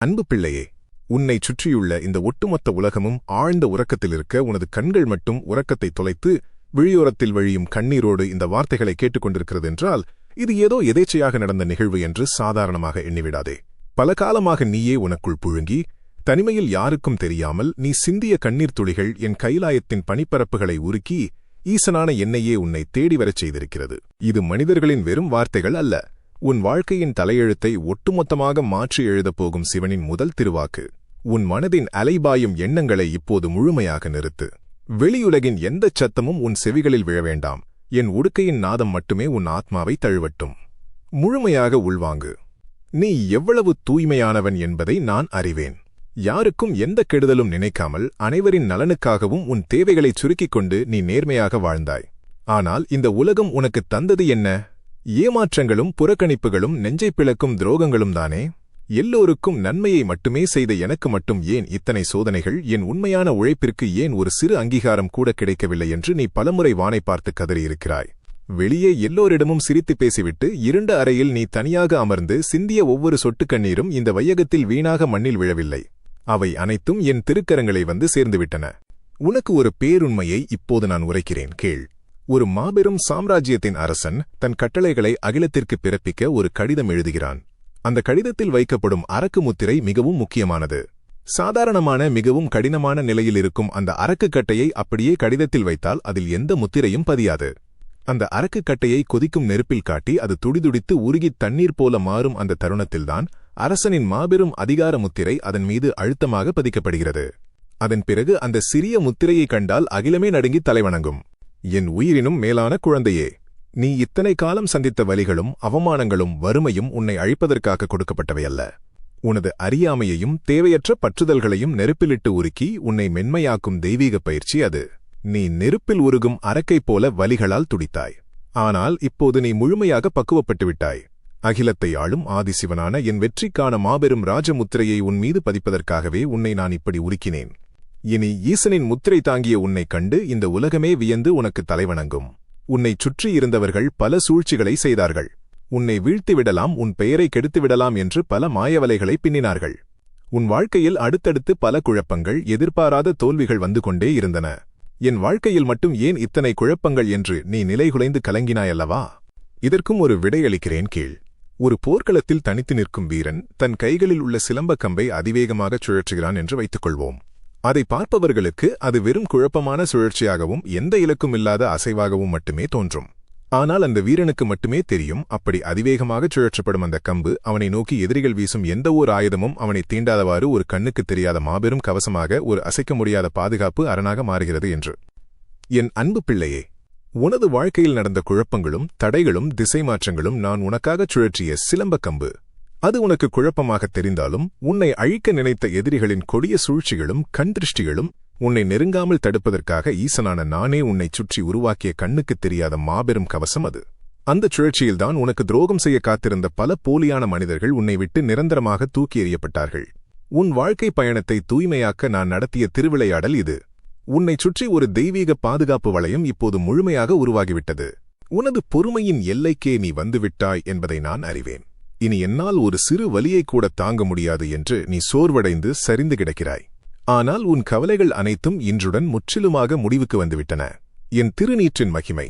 அன்பு பிள்ளையே, உன்னைச் சுற்றியுள்ள இந்த ஒட்டுமொத்த உலகமும் ஆழ்ந்த உறக்கத்திலிருக்க உனது கண்கள் மட்டும் உறக்கத்தை தொலைத்து விழியோரத்தில் வழியும் கண்ணீரோடு இந்த வார்த்தைகளை கேட்டுக்கொண்டிருக்கிறது என்றால் இது ஏதோ எதேச்சையாக நடந்த நிகழ்வு என்று சாதாரணமாக எண்ணிவிடாதே. பல காலமாக நீயே உனக்குள் புழுங்கி தனிமையில் யாருக்கும் தெரியாமல் நீ சிந்திய கண்ணீர் துளிகள் என் கைலாயத்தின் பனிப்பரப்புகளை உருக்கி ஈசனான என்னையே உன்னை தேடி வரச் செய்திருக்கிறது. இது மனிதர்களின் வெறும் வார்த்தைகள் அல்ல, உன் வாழ்க்கையின் தலையெழுத்தை ஒட்டுமொத்தமாக மாற்றி எழுதப் போகும் சிவனின் முதல் திருவாக்கு. உன் மனதின் அலைபாயும் எண்ணங்களை இப்போது முழுமையாக நிறுத்து. வெளியுலகின் எந்தச் சத்தமும் உன் செவிகளில் விழ வேண்டாம். என் உடுக்கையின் நாதம் மட்டுமே உன் ஆத்மாவை தழுவட்டும். முழுமையாக உள்வாங்கு. நீ எவ்வளவு தூய்மையானவன் என்பதை நான் அறிவேன். யாருக்கும் எந்த கெடுதலும் நினைக்காமல் அனைவரின் நலனுக்காகவும் உன் தேவைகளைச் சுருக்கிக் கொண்டு நீ நேர்மையாக வாழ்ந்தாய். ஆனால் இந்த உலகம் உனக்குத் தந்தது என்ன? ஏமாற்றங்களும் புறக்கணிப்புகளும் நெஞ்சைப் பிளக்கும் துரோகங்களும் தானே. எல்லோருக்கும் நன்மையை மட்டுமே செய்த எனக்கு மட்டும் ஏன் இத்தனை சோதனைகள்? என் உண்மையான உழைப்பிற்கு ஏன் ஒரு சிறு அங்கீகாரம் கூட கிடைக்கவில்லை என்று நீ பலமுறை வானை பார்த்து கதறியிருக்கிறாய். வெளியே எல்லோரிடமும் சிரித்து பேசிவிட்டு இருண்ட அறையில் நீ தனியாக அமர்ந்து சிந்திய ஒவ்வொரு சொட்டு கண்ணீரும் இந்த வையகத்தில் வீணாக மண்ணில் விழவில்லை. அவை அனைத்தும் என் திருக்கரங்களை வந்து சேர்ந்துவிட்டன. உனக்கு ஒரு பேருண்மையை இப்போது நான் உரைக்கிறேன், கேள். ஒரு மாபெரும் சாம்ராஜ்யத்தின் அரசன் தன் கட்டளைகளை அகிலத்திற்கு பிறப்பிக்க ஒரு கடிதம் எழுதுகிறான். அந்த கடிதத்தில் வைக்கப்படும் அரக்கு முத்திரை மிகவும் முக்கியமானது. சாதாரணமான மிகவும் கடினமான நிலையில் இருக்கும் அந்த அரக்குக்கட்டையை அப்படியே கடிதத்தில் வைத்தால் அதில் எந்த முத்திரையும் பதியாது. அந்த அரக்குக்கட்டையை கொதிக்கும் நெருப்பில் காட்டி அது துடிதுடித்து உருகித் தண்ணீர் போல மாறும் அந்த தருணத்தில்தான் அரசனின் மாபெரும் அதிகார முத்திரை அதன் மீது அழுத்தமாக பதிக்கப்படுகிறது. அதன் பிறகு அந்த சிறிய முத்திரையை கண்டால் அகிலமே நடுங்கி தலைவணங்கும். என் உயிரினும் மேலான குழந்தையே, நீ இத்தனை காலம் சந்தித்த வலிகளும் அவமானங்களும் வறுமையும் உன்னை அழிப்பதற்காக கொடுக்கப்பட்டவையல்ல. உனது அறியாமையையும் தேவையற்ற பற்றுதல்களையும் நெருப்பிலிட்டு உருக்கி உன்னை மென்மையாக்கும் தெய்வீக பயிற்சி அது. நீ நெருப்பில் உருகும் அரக்கைப் போல வலிகளால் துடித்தாய். ஆனால் இப்போது நீ முழுமையாக பக்குவப்பட்டு விட்டாய். அகிலத்தை ஆளும் ஆதிசிவனான என் வெற்றிக்கான மாபெரும் ராஜமுத்திரையை உன் மீது பதிப்பதற்காகவே உன்னை நான் இப்படி உருக்கினேன். இனி ஈசனின் முத்திரை தாங்கிய உன்னைக் கண்டு இந்த உலகமே வியந்து உனக்கு தலைவணங்கும். உன்னைச் சுற்றி இருந்தவர்கள் பல சூழ்ச்சிகளை செய்தார்கள். உன்னை வீழ்த்திவிடலாம், உன் பெயரை கெடுத்துவிடலாம் என்று பல மாயவலைகளை பின்னினார்கள். உன் வாழ்க்கையில் அடுத்தடுத்து பல குழப்பங்கள், எதிர்பாராத தோல்விகள் வந்து கொண்டே இருந்தன. என் வாழ்க்கையில் மட்டும் ஏன் இத்தனை குழப்பங்கள் என்று நீ நிலைகுலைந்து கலங்கினாயல்லவா? இதற்கும் ஒரு விடையளிக்கிறேன், கீழ். ஒரு போர்க்களத்தில் தனித்து நிற்கும் வீரன் தன் கைகளில் உள்ள சிலம்பக் கம்பை அதிவேகமாகச் சுழற்றுகிறான் என்று வைத்துக்கொள்வோம். அதை பார்ப்பவர்களுக்கு அது வெறும் குழப்பமான சுழற்சியாகவும் எந்த இலக்கும் இல்லாத அசைவாகவும் மட்டுமே தோன்றும். ஆனால் அந்த வீரனுக்கு மட்டுமே தெரியும், அப்படி அதிவேகமாகச் சுழற்றப்படும் அந்த கம்பு அவனை நோக்கி எதிரிகள் வீசும் எந்த ஓர் ஆயுதமும் அவனை தீண்டாதவாறு ஒரு கண்ணுக்குத் தெரியாத மாபெரும் கவசமாக, ஒரு அசைக்க முடியாத பாதுகாப்பு அரணாக மாறுகிறது என்று. என் அன்பு பிள்ளையே, உனது வாழ்க்கையில் நடந்த குழப்பங்களும் தடைகளும் திசை மாற்றங்களும் நான் உனக்காகச் சுழற்றிய சிலம்பக் கம்பு. அது உனக்கு குழப்பமாகத் தெரிந்தாலும் உன்னை அழிக்க நினைத்த எதிரிகளின் கொடிய சூழ்ச்சிகளும் கண் திருஷ்டிகளும் உன்னை நெருங்காமல் தடுப்பதற்காக ஈசனான நானே உன்னைச் சுற்றி உருவாக்கிய கண்ணுக்குத் தெரியாத மாபெரும் கவசம் அது. அந்தச் சுழற்சியில்தான் உனக்கு துரோகம் செய்ய காத்திருந்த பல போலியான மனிதர்கள் உன்னை விட்டு நிரந்தரமாக தூக்கி எறியப்பட்டார்கள். உன் வாழ்க்கை பயணத்தை தூய்மையாக்க நான் நடத்திய திருவிளையாடல் இது. உன்னைச் சுற்றி ஒரு தெய்வீக பாதுகாப்பு வளையம் இப்போது முழுமையாக உருவாகிவிட்டது. உனது பொறுமையின் எல்லைக்கே நீ வந்துவிட்டாய் என்பதை நான் அறிவேன். இனி என்னால் ஒரு சிறு வலியை கூட தாங்க முடியாது என்று நீ சோர்வடைந்து சரிந்து கிடக்கிறாய். ஆனால் உன் கவலைகள் அனைத்தும் இன்றுடன் முற்றிலுமாக முடிவுக்கு வந்துவிட்டன. என் திருநீற்றின் மகிமை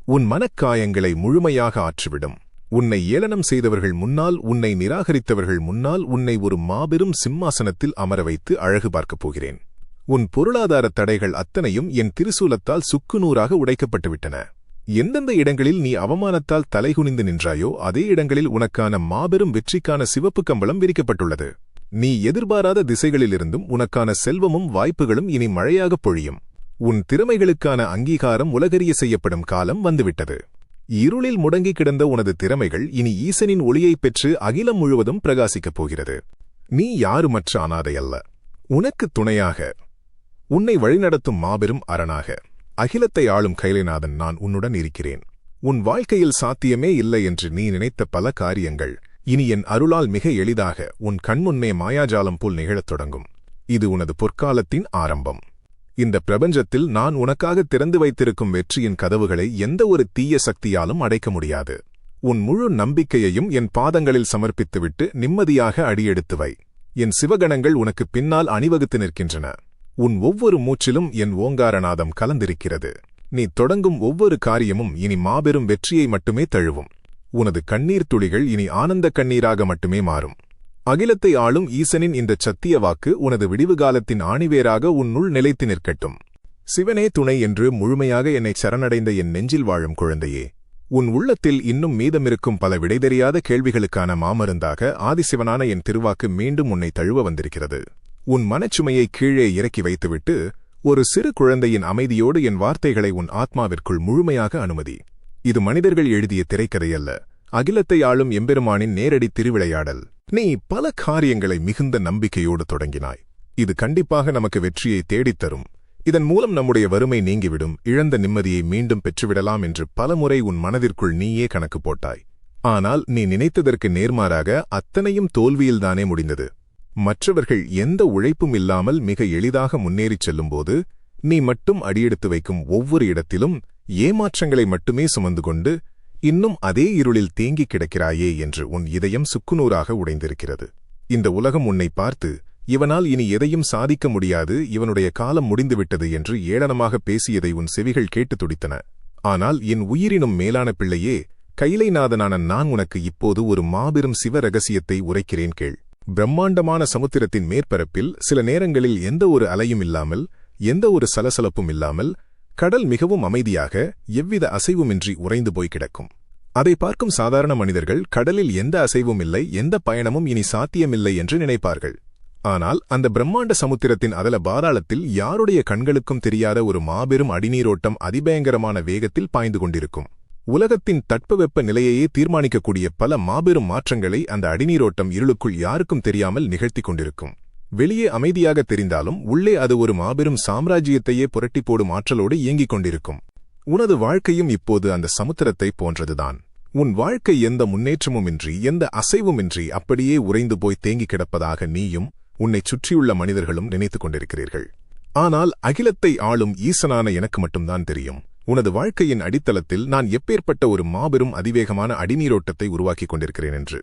உன் மனக்காயங்களை முழுமையாக ஆற்றிவிடும். உன்னை ஏளனம் செய்தவர்கள் முன்னால், உன்னை நிராகரித்தவர்கள் முன்னால் உன்னை ஒரு மாபெரும் சிம்மாசனத்தில் அமர வைத்து அழகு பார்க்கப் போகிறேன். உன் பொருளாதார தடைகள் அத்தனையும் என் திருசூலத்தால் சுக்குநூறாக உடைக்கப்பட்டுவிட்டன. எந்தெந்த இடங்களில் நீ அவமானத்தால் தலைகுனிந்து நின்றாயோ அதே இடங்களில் உனக்கான மாபெரும் வெற்றிக்கான சிவப்பு கம்பளம் விரிக்கப்பட்டுள்ளது. நீ எதிர்பாராத திசைகளிலிருந்தும் உனக்கான செல்வமும் வாய்ப்புகளும் இனி மழையாகப் பொழியும். உன் திறமைகளுக்கான அங்கீகாரம் உலகறிய செய்யப்படும் காலம் வந்துவிட்டது. இருளில் முடங்கி கிடந்த உனது திறமைகள் இனி ஈசனின் ஒளியைப் பெற்று அகிலம் முழுவதும் பிரகாசிக்கப் போகிறது. நீ யாருமற்ற அனாதை அல்ல. உனக்கு துணையாக, உன்னை வழிநடத்தும் மாபெரும் அரணாக, அகிலத்தை ஆளும் கைலைநாதன் நான் உன்னுடன் இருக்கிறேன். உன் வாழ்க்கையில் சாத்தியமே இல்லை என்று நீ நினைத்த பல காரியங்கள் இனி என் அருளால் மிக எளிதாக உன் கண்முன்னே மாயாஜாலம் போல் நிகழத் தொடங்கும். இது உனது பொற்காலத்தின் ஆரம்பம். இந்த பிரபஞ்சத்தில் நான் உனக்காக திறந்து வைத்திருக்கும் வெற்றியின் கதவுகளை எந்த ஒரு தீய சக்தியாலும் அடைக்க முடியாது. உன் முழு நம்பிக்கையையும் என் பாதங்களில் சமர்ப்பித்துவிட்டு நிம்மதியாக அடியெடுத்து வை. என் சிவகணங்கள் உனக்கு பின்னால் அணிவகுத்து நிற்கின்றன. உன் ஒவ்வொரு மூச்சிலும் என் ஓங்காரநாதம் கலந்திருக்கிறது. நீ தொடங்கும் ஒவ்வொரு காரியமும் இனி மாபெரும் வெற்றியை மட்டுமே தழுவும். உனது கண்ணீர் துளிகள் இனி ஆனந்த கண்ணீராக மட்டுமே மாறும். அகிலத்தை ஆளும் ஈசனின் இந்தச் சத்திய வாக்கு உனது விடிவுகாலத்தின் ஆணிவேராக உன்னுள் நிலைத்து நிற்கட்டும். சிவனே துணை என்று முழுமையாக என்னை சரணடைந்த என் நெஞ்சில் வாழும் குழந்தையே, உன் உள்ளத்தில் இன்னும் மீதமிருக்கும் பல விடைதெரியாத கேள்விகளுக்கான மாமருந்தாக ஆதிசிவனான என் திருவாக்கு மீண்டும் உன்னை தழுவ வந்திருக்கிறது. உன் மனச்சுமையை கீழே இறக்கி வைத்துவிட்டு ஒரு சிறு குழந்தையின் அமைதியோடு என் வார்த்தைகளை உன் ஆத்மாவிற்குள் முழுமையாக அனுமதி. இது மனிதர்கள் எழுதிய திரைக்கதை அல்ல, அகிலத்தை ஆளும் எம்பெருமானின் நேரடி திருவிளையாடல். நீ பல காரியங்களை மிகுந்த நம்பிக்கையோடு தொடங்கினாய். இது கண்டிப்பாக நமக்கு வெற்றியை தேடித்தரும், இதன் மூலம் நம்முடைய வறுமை நீங்கிவிடும், இழந்த நிம்மதியை மீண்டும் பெற்றுவிடலாம் என்று பலமுறை உன் மனதிற்குள் நீயே கணக்கு போட்டாய். ஆனால் நீ நினைத்ததற்கு நேர்மாறாக அத்தனையும் தோல்வியில்தானே முடிந்தது. மற்றவர்கள் எந்த உழைப்பும் இல்லாமல் மிக எளிதாக முன்னேறிச் செல்லும்போது நீ மட்டும் அடியெடுத்து வைக்கும் ஒவ்வொரு இடத்திலும் ஏமாற்றங்களை மட்டுமே சுமந்து கொண்டு இன்னும் அதே இருளில் தேங்கிக் கிடக்கிறாயே என்று உன் இதயம் சுக்குநூறாக உடைந்திருக்கிறது. இந்த உலகம் உன்னை பார்த்து, இவனால் இனி எதையும் சாதிக்க முடியாது, இவனுடைய காலம் முடிந்துவிட்டது என்று ஏளனமாக பேசியதை உன் செவிகள் கேட்டு துடித்தன. ஆனால் என் உயிரினும் மேலான பிள்ளையே, கைலைநாதனான நான் உனக்கு இப்போது ஒரு மாபெரும் சிவ ரகசியத்தை உரைக்கிறேன் கேள். பிரம்மாண்டமான சமுத்திரத்தின் மேற்பரப்பில் சில நேரங்களில் எந்த ஒரு அலையும் இல்லாமல், எந்த ஒரு சலசலப்பும் இல்லாமல், கடல் மிகவும் அமைதியாக எவ்வித அசைவுமின்றி உறைந்து போய் கிடக்கும். அதை பார்க்கும் சாதாரண மனிதர்கள் கடலில் எந்த அசைவும் இல்லை, எந்த பயணமும் இனி சாத்தியமில்லை என்று நினைப்பார்கள். ஆனால் அந்த பிரம்மாண்ட சமுத்திரத்தின் அதல பாதாளத்தில் யாருடைய கண்களுக்கும் தெரியாத ஒரு மாபெரும் அடிநீரோட்டம் அதிபயங்கரமான வேகத்தில் பாய்ந்து கொண்டிருக்கும். உலகத்தின் தட்பவெப்ப நிலையையே தீர்மானிக்கக்கூடிய பல மாபெரும் மாற்றங்களை அந்த அடிநீரோட்டம் இருளுக்குள் யாருக்கும் தெரியாமல் நிகழ்த்தி கொண்டிருக்கும். வெளியே அமைதியாக தெரிந்தாலும் உள்ளே அது ஒரு மாபெரும் சாம்ராஜ்யத்தையே புரட்டி போடும் ஆற்றலோடு இயங்கிக் கொண்டிருக்கும். உனது வாழ்க்கையும் இப்போது அந்த சமுத்திரத்தை போன்றதுதான். உன் வாழ்க்கை எந்த முன்னேற்றமுமின்றி, எந்த அசைவுமின்றி அப்படியே உறைந்து போய் தேங்கிக் கிடப்பதாக நீயும் உன்னைச் சுற்றியுள்ள மனிதர்களும் நினைத்துக் கொண்டிருக்கிறீர்கள். ஆனால் அகிலத்தை ஆளும் ஈசனான எனக்கு மட்டும்தான் தெரியும், உனது வாழ்க்கையின் அடித்தளத்தில் நான் எப்பேற்பட்ட ஒரு மாபெரும் அதிவேகமான அடிநீரோட்டத்தை உருவாக்கிக் கொண்டிருக்கிறேன் என்று.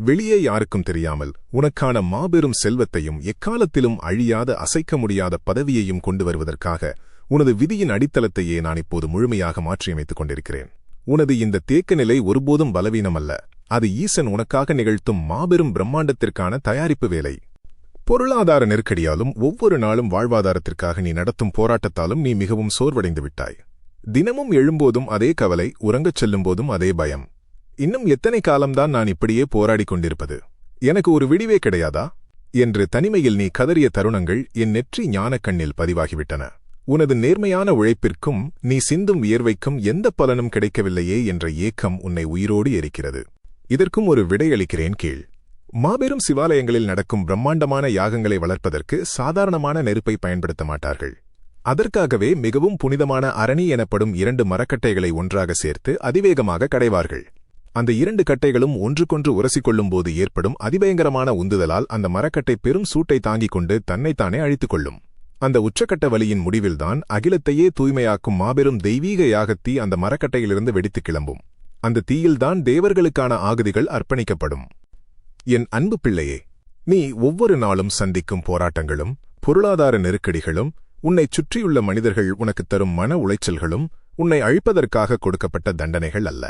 வெளியே யாருக்கும் தெரியாமல் உனக்கான மாபெரும் செல்வத்தையும் எக்காலத்திலும் அழியாத அசைக்க முடியாத பதவியையும் கொண்டு வருவதற்காக உனது விதியின் அடித்தளத்தையே நான் இப்போது முழுமையாக மாற்றியமைத்துக் கொண்டிருக்கிறேன். உனது இந்த தேக்க நிலை ஒருபோதும் பலவீனமல்ல, அது ஈசன் உனக்காக நிகழ்த்தும் மாபெரும் பிரம்மாண்டத்திற்கான தயாரிப்பு வேலை. பொருளாதார நெருக்கடியாலும் ஒவ்வொரு நாளும் வாழ்வாதாரத்திற்காக நீ நடத்தும் போராட்டத்தாலும் நீ மிகவும் சோர்வடைந்து விட்டாய். தினமும் எழும்போதும் அதே கவலை, உறங்கச் செல்லும்போதும் அதே பயம். இன்னும் எத்தனை காலம்தான் நான் இப்படியே போராடிக் கொண்டிருப்பது? எனக்கு ஒரு விடிவே கிடையாதா என்று தனிமையில் நீ கதறிய தருணங்கள் என் நெற்றி ஞானக் கண்ணில் பதிவாகிவிட்டன. உனது நேர்மையான உழைப்பிற்கும் நீ சிந்தும் வியர்வைக்கும் எந்த பலனும் கிடைக்கவில்லையே என்ற ஏக்கம் உன்னை உயிரோடு எரிக்கிறது. இதற்கும் ஒரு விடையளிக்கிறேன் கீழ். மாபெரும் சிவாலயங்களில் நடக்கும் பிரம்மாண்டமான யாகங்களை வளர்ப்பதற்கு சாதாரணமான நெருப்பை பயன்படுத்த மாட்டார்கள். அதற்காகவே மிகவும் புனிதமான அரணி எனப்படும் 2 மரக்கட்டைகளை ஒன்றாக சேர்த்து அதிவேகமாக கடைவார்கள். அந்த 2 கட்டைகளும் ஒன்றுக்கொன்று உரசிக்கொள்ளும் போது ஏற்படும் அதிபயங்கரமான உந்துதலால் அந்த மரக்கட்டை பெரும் சூட்டை தாங்கிக் கொண்டு தன்னைத்தானே அழித்துக் கொள்ளும். அந்த உச்சக்கட்ட வலியின் முடிவில்தான் அகிலத்தையே தூய்மையாக்கும் மாபெரும் தெய்வீக யாகத்தீ அந்த மரக்கட்டையிலிருந்து வெடித்து கிளம்பும். அந்த தீயில்தான் தேவர்களுக்கான ஆகுதிகள் அர்ப்பணிக்கப்படும். என் அன்பு பிள்ளையே, நீ ஒவ்வொரு நாளும் சந்திக்கும் போராட்டங்களும், பொருளாதார நெருக்கடிகளும், உன்னைச் சுற்றியுள்ள மனிதர்கள் உனக்குத் தரும் மன உளைச்சல்களும் உன்னை அழிப்பதற்காக கொடுக்கப்பட்ட தண்டனைகள் அல்ல.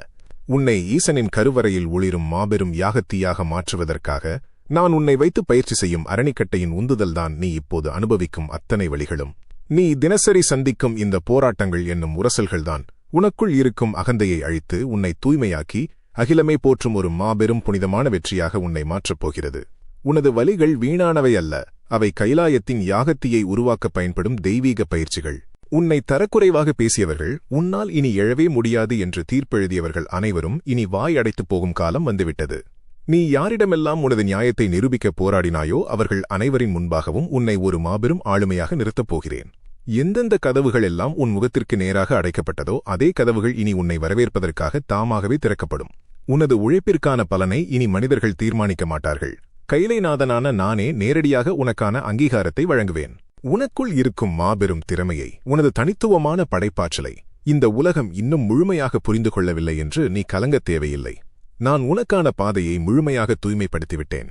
உன்னை ஈசனின் கருவறையில் ஒளிரும் மாபெரும் யாகத்தீயாக மாற்றுவதற்காக நான் உன்னை வைத்து பயிற்சி செய்யும் அரணிக்கட்டையின் உந்துதல்தான் நீ இப்போது அனுபவிக்கும் அத்தனை வழிகளும். நீ தினசரி சந்திக்கும் இந்த போராட்டங்கள் என்னும் உரசல்கள்தான் உனக்குள் இருக்கும் அகந்தையை அழித்து உன்னை தூய்மையாக்கி அகிலமே போற்றும் ஒரு மாபெரும் புனிதமான வெற்றியாக உன்னை மாற்றப் போகிறது. உனது வலிகள் வீணானவை அல்ல, அவை கைலாயத்தின் யாகத்தீயை உருவாக்க பயன்படும் தெய்வீக பயிற்சிகள். உன்னை தரக்குறைவாக பேசியவர்கள், உன்னால் இனி எழவே முடியாது என்று தீர்ப்பெழுதியவர்கள் அனைவரும் இனி வாய் அடைத்துப் போகும் காலம் வந்துவிட்டது. நீ யாரிடமெல்லாம் உனது நியாயத்தை நிரூபிக்கப் போராடினாயோ அவர்கள் அனைவரின் முன்பாகவும் உன்னை ஒரு மாபெரும் ஆளுமையாக நிறுத்தப் போகிறேன். எந்தெந்த கதவுகள் எல்லாம் உன் முகத்திற்கு நேராக அடைக்கப்பட்டதோ அதே கதவுகள் இனி உன்னை வரவேற்பதற்காக தாமாகவே திறக்கப்படும். உனது உழைப்பிற்கான பலனை இனி மனிதர்கள் தீர்மானிக்க மாட்டார்கள். கைலைநாதனான நானே நேரடியாக உனக்கான அங்கீகாரத்தை வழங்குவேன். உனக்குள் இருக்கும் மாபெரும் திறமையை, உனது தனித்துவமான படைப்பாற்றலை இந்த உலகம் இன்னும் முழுமையாக புரிந்து கொள்ளவில்லை என்று நீ கலங்கத் தேவையில்லை. நான் உனக்கான பாதையை முழுமையாக தூய்மைப்படுத்திவிட்டேன்.